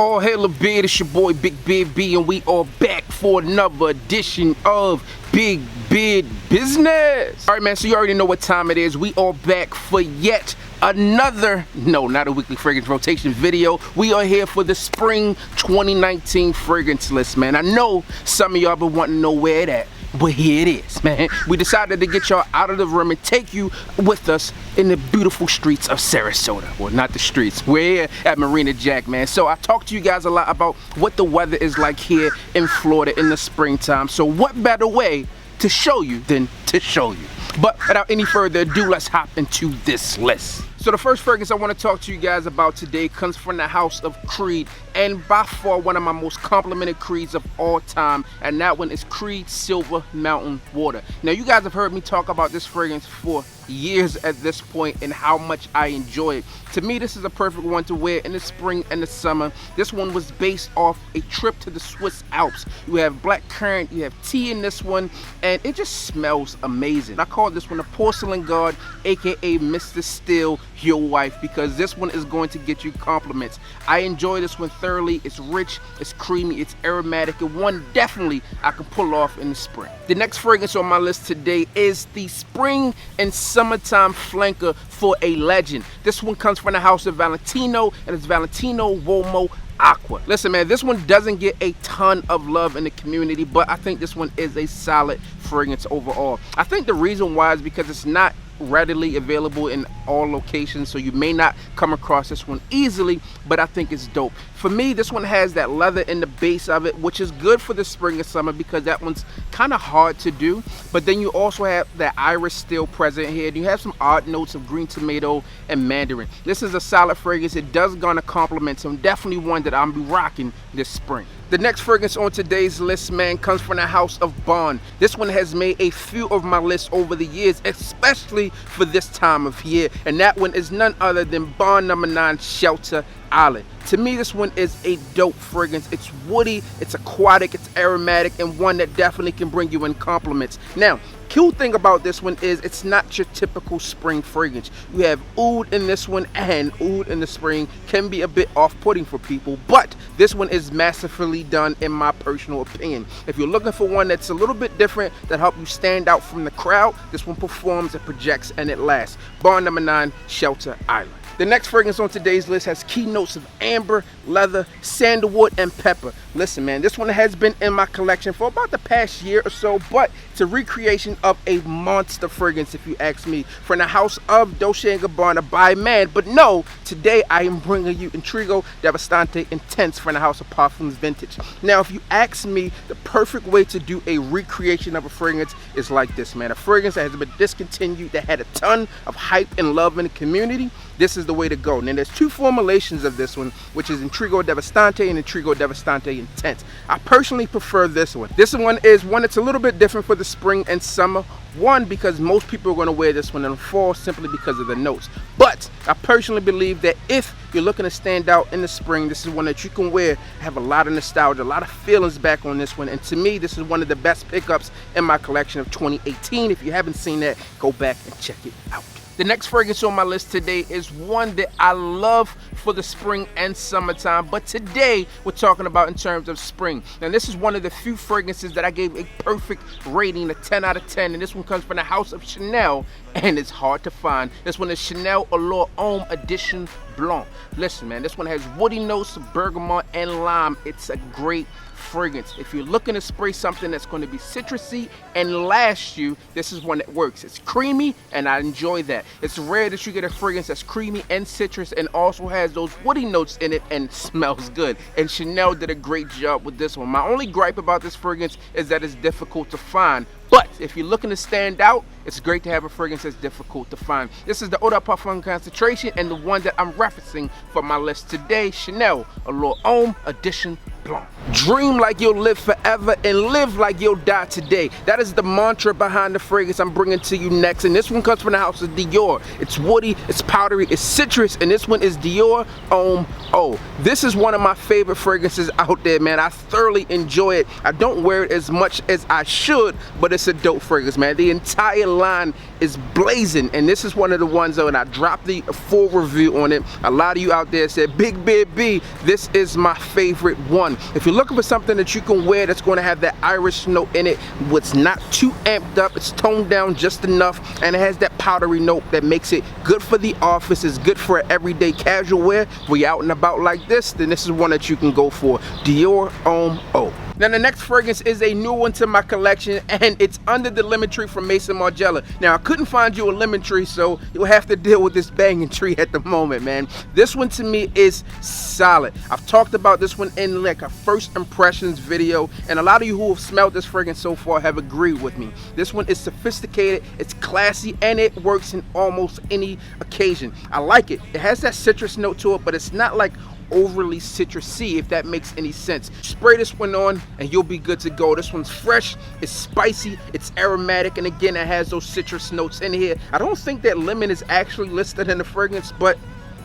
All hail a beard, it's your boy Big Beard B, and we are back for another edition of Big Beard Business. All right, man, so you already know what time it is. We are back for yet another, no, not a weekly fragrance rotation video. We are here for the spring 2019 fragrance list, man. I know some of y'all been wanting to know where it at, but here it is, man. We decided to get y'all out of the room and take you with us in the beautiful streets of Sarasota. Well, not the streets. We're here at Marina Jack, man. So I talked to you guys a lot about what the weather is like here in Florida in the springtime. So what better way to show you than to show you? But without any further ado, let's hop into this list. So the first fragrance I want to talk to you guys about today comes from the house of Creed, and by far one of my most complimented Creeds of all time, and that one is Creed Silver Mountain Water. Now you guys have heard me talk about this fragrance for years at this point and how much I enjoy it. To me, this is a perfect one to wear in the spring and the summer. This one was based off a trip to the Swiss Alps. You have black currant, you have tea in this one, and it just smells amazing. I call this one a porcelain guard, aka Mr. Steal Your Wife, because this one is going to get you compliments. I enjoy this one thoroughly. It's rich, it's creamy, it's aromatic, and one definitely I can pull off in the spring. The next fragrance on my list today is the spring and summertime flanker for a legend. This one comes from the house of Valentino, and it's Valentino Uomo Aqua. Listen, man, this one doesn't get a ton of love in the community, but I think this one is a solid fragrance overall. I think the reason why is because it's not readily available in all locations, so you may not come across this one easily, but I think it's dope. For me, this one has that leather in the base of it, which is good for the spring and summer because that one's kind of hard to do. But then you also have that iris still present here, and you have some odd notes of green tomato and mandarin. This is a solid fragrance. It does garner compliments, and definitely one that I'm be rocking this spring. The next fragrance on today's list, man, comes from the house of Bond. This one has made a few of my lists over the years, especially for this time of year, and that one is none other than Bond No. 9 Shelter Island. To me, this one is a dope fragrance. It's woody, it's aquatic, it's aromatic, and one that definitely can bring you in compliments. Now, cool thing about this one is it's not your typical spring fragrance. You have oud in this one, and oud in the spring can be a bit off-putting for people, but this one is masterfully done in my personal opinion. If you're looking for one that's a little bit different, that help you stand out from the crowd, this one performs, it projects, and it lasts. Bond No. 9 Shelter Island. The next fragrance on today's list has key notes of amber, leather, sandalwood, and pepper. Listen, man, this one has been in my collection for about the past year or so, but it's a recreation of a monster fragrance, if you ask me, from the house of Dolce & Gabbana by man. But no, today I am bringing you Intrigo Devastante Intense from the house of Parfums Vintage. Now, if you ask me, the perfect way to do a recreation of a fragrance is like this, man. A fragrance that has been discontinued, that had a ton of hype and love in the community. This is the way to go. And there's two formulations of this one, which is Intrigo Devastante and Intrigo Devastante Intense. I personally prefer this one. This one is one that's a little bit different for the spring and summer. One, because most people are going to wear this one in the fall simply because of the notes. But I personally believe that if you're looking to stand out in the spring, this is one that you can wear, have a lot of nostalgia, a lot of feelings back on this one. And to me, this is one of the best pickups in my collection of 2018. If you haven't seen that, go back and check it out. The next fragrance on my list today is one that I love for the spring and summertime, but today we're talking about in terms of spring. Now, this is one of the few fragrances that I gave a perfect rating, a 10 out of 10, and this one comes from the house of Chanel, and it's hard to find. This one is Chanel Allure Homme Edition Blanche. Listen, man, this one has woody notes of bergamot and lime. It's a great fragrance. If you're looking to spray something that's going to be citrusy and last you, this is one that works. It's creamy, and I enjoy that. It's rare that you get a fragrance that's creamy and citrus and also has those woody notes in it and smells good. And Chanel did a great job with this one. My only gripe about this fragrance is that it's difficult to find. But if you're looking to stand out, it's great to have a fragrance that's difficult to find. This is the Eau de Parfum concentration and the one that I'm referencing for my list today, Chanel Allure Homme Edition Blanche. Dream like you'll live forever and live like you'll die today. That is the mantra behind the fragrance I'm bringing to you next. And this one comes from the house of Dior. It's woody, it's powdery, it's citrus, and this one is Dior Homme. This is one of my favorite fragrances out there, man. I thoroughly enjoy it. I don't wear it as much as I should, but it's a dope fragrance, man. The entire line is blazing, and this is one of the ones though, and I dropped the full review on it. A lot of you out there said, Big B, this is my favorite one. If you're looking for something that you can wear that's going to have that Irish note in it, it's not too amped up, it's toned down just enough, and it has that powdery note that makes it good for the office, it's good for everyday casual wear. We out and about like this, then this is one that you can go for. Dior Homme. Now the next fragrance is a new one to my collection, and it's under the lemon tree from Maison Margiela. Now I couldn't find you a lemon tree, so you'll have to deal with this banging tree at the moment, man. This one to me is solid. I've talked about this one in like a first impressions video, and a lot of you who have smelled this fragrance so far have agreed with me. This one is sophisticated, it's classy, and it works in almost any occasion. I like it. It has that citrus note to it, but it's not like overly citrusy, if that makes any sense. Spray this one on and you'll be good to go. This one's fresh, it's spicy, it's aromatic, and again it has those citrus notes in here. I don't think that lemon is actually listed in the fragrance, but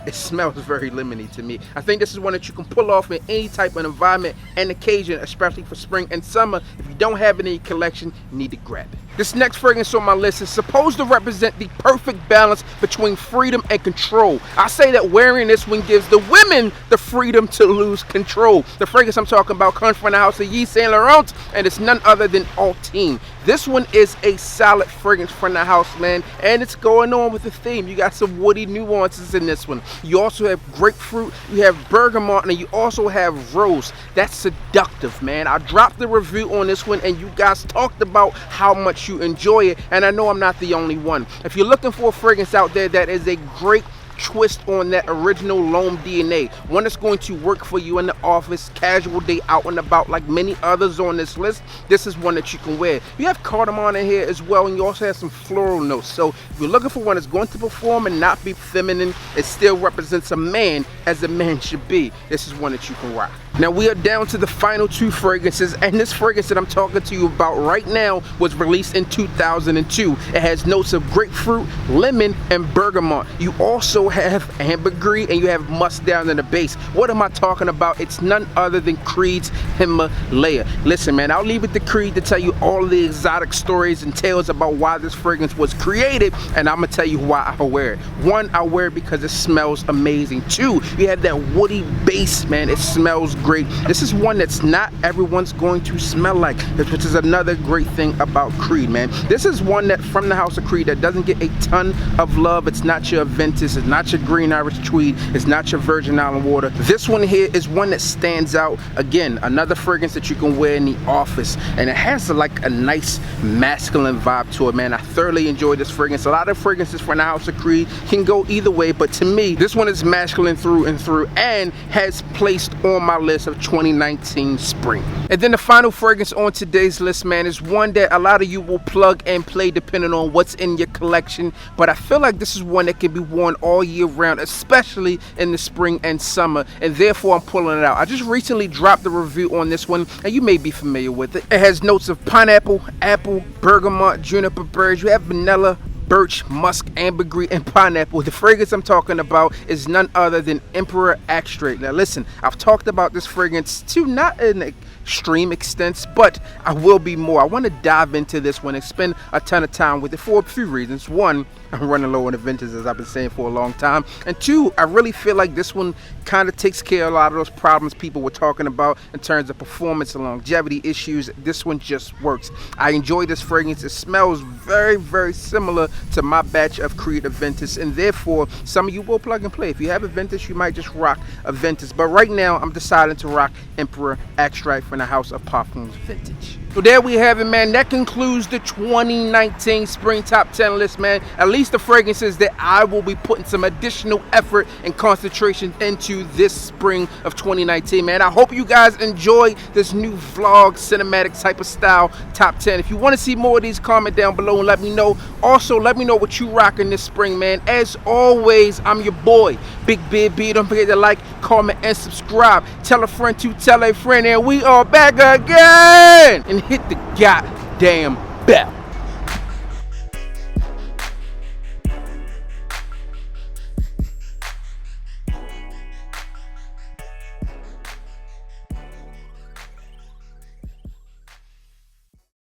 it smells very lemony to me. I think this is one that you can pull off in any type of environment and occasion, especially for spring and summer. If you don't have it in your collection, you need to grab it. This next fragrance on my list is supposed to represent the perfect balance between freedom and control. I say that wearing this one gives the women the freedom to lose control. The fragrance I'm talking about comes from the house of Yves and Laurent, and it's none other than Allure. This one is a solid fragrance from the house, man, and it's going on with the theme. You got some woody nuances in this one. You also have grapefruit, you have bergamot, and you also have rose. That's seductive, man. I dropped the review on this one, and you guys talked about how much you enjoy it, and I know I'm not the only one. If you're looking for a fragrance out there that is a great twist on that original L'Homme DNA, one that's going to work for you in the office, casual day, out and about, like many others on this list, this is one that you can wear. You have cardamom in here as well, and you also have some floral notes. So if you're looking for one that's going to perform and not be feminine, it still represents a man as a man should be, this is one that you can rock. Now we are down to the final two fragrances, and this fragrance that I'm talking to you about right now was released in 2002. It has notes of grapefruit, lemon, and bergamot. You also have ambergris and you have musk down in the base. What am I talking about? It's none other than Creed's Himalaya. Listen, man, I'll leave it to Creed to tell you all of the exotic stories and tales about why this fragrance was created, and I'm gonna tell you why I wear it. One, I wear it because it smells amazing. Two, you have that woody base, man. It smells great. This is one that's not everyone's going to smell like, which is another great thing about Creed, man. This is one that from the house of Creed that doesn't get a ton of love. It's not your Aventus, it's not your green Irish tweed, it's not your Virgin Island water. This one here is one that stands out. Again, another fragrance that you can wear in the office, and it has like a nice masculine vibe to it, man. I thoroughly enjoy this fragrance. A lot of fragrances from the house of Creed can go either way, but to me, this one is masculine through and through, and has placed on my list of 2019 spring. And then the final fragrance on today's list, man, is one that a lot of you will plug and play depending on what's in your collection, but I feel like this is one that can be worn all year round, especially in the spring and summer, and therefore I'm pulling it out. I just recently dropped the review on this one, and you may be familiar with it. It has notes of pineapple, apple, bergamot, juniper berries. You have vanilla, birch, musk, ambergris, and pineapple. The fragrance I'm talking about is none other than Emperor Extract. Now listen, I've talked about this fragrance to not an extreme extent, but I will be more. I want to dive into this one and spend a ton of time with it for a few reasons. One, I'm running low on the vintage, as I've been saying for a long time, and two, I really feel like this one kind of takes care of a lot of those problems people were talking about in terms of performance and longevity issues. This one just works. I enjoy this fragrance. It smells very, very similar to my batch of Creed Aventus, and therefore some of you will plug and play. If you have Aventus, you might just rock Aventus, but right now I'm deciding to rock Emperor Extract from the House of Parfums Vintage. So there we have it, man. That concludes the 2019 Spring Top 10 list, man. At least the fragrances that I will be putting some additional effort and concentration into this spring of 2019, man. I hope you guys enjoy this new vlog, cinematic type of style top 10. If you want to see more of these, comment down below and let me know. Also, let me know what you rocking this spring, man. As always, I'm your boy, Big B. Don't forget to like, comment, and subscribe. Tell a friend to tell a friend, and we are back again. And hit the goddamn bell.